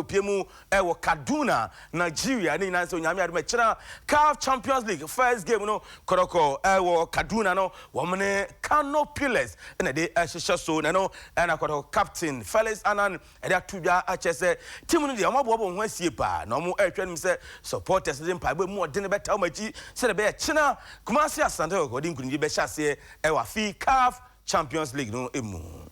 kopiemu wo Kaduna Nigeria ni na so nyame adom kira CAF Champions League first game no koroko wo Kaduna no wo mene Kano Pillars na de hyehyɛ so na no na koroko captain Felix Anan e da tubia achese team no de amabo ho asie pa na mo ehwɛ nim se supporters de mpa be mu ode ne beta machi se de be kina Kumasi Asante Kotoko de nkunji be hyase wa fi CAF Champions League no emu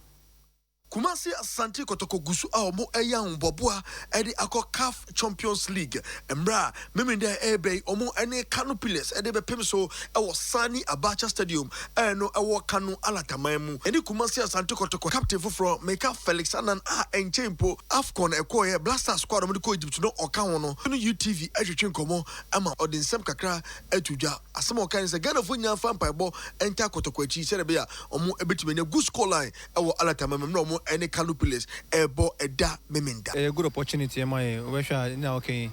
Kumasi Asante Kotoko gusu a omo eya mboboa ede akọ CAF Champions League embra memende ebe omo ene Kano Pillars ede be pem so ewo Sani Abacha Stadium no ewo Kano Alataman mu ene Kumasi Asante Kotoko captain foforo Meka Felix Anan a enchempo AFCON ekoye Blaster squad omo de ko Egypt no oka ho no UTV ahwetwe nkomo ama odinsem kakra atudwa asem okan se Ghana fo nya fa mpaebo enta Kotoko achi se be ya omo ebetime ne good score line ewo Alataman mu any Kano Pillars ebo eda memenda. A good opportunity, okay.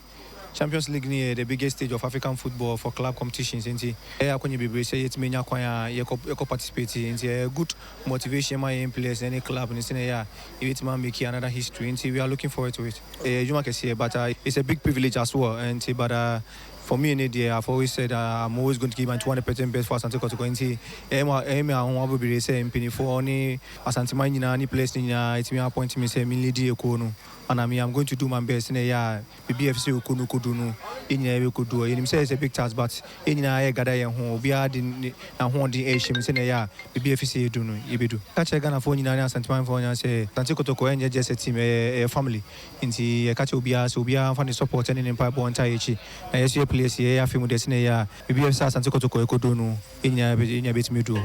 Champions League near the biggest stage of African football for club competitions. Inti, akonye bibre say it menya kwanya yeko participate. Inti, a good motivation my players any club. Inti, yeah, it man make another history. Inti, we are looking forward to it. You can see, but it's a big privilege as well. Inti, but for me in India, I've always said I'm always going to give my 200% best for Asante Kotoko. Inti, I will be saying penny for only Asante Manina any place in it's me appointing me say me lead Ekono. And I'm going to do my best in a year. BFC Okunu Kudunu, in a could do. You say it's a big task, but in a gather home, be adding and holding Asian in a year. BFC do no, you do. Catch a Ghana phone in a Santaman for you say, Tantiko and just a team, a family. In the Katubia, so we are funny support and in Pipe on Taichi. I see a place here, I feel with this in a year. BFC Santiko Kudunu, in a bit me do.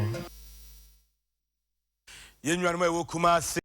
Kumasi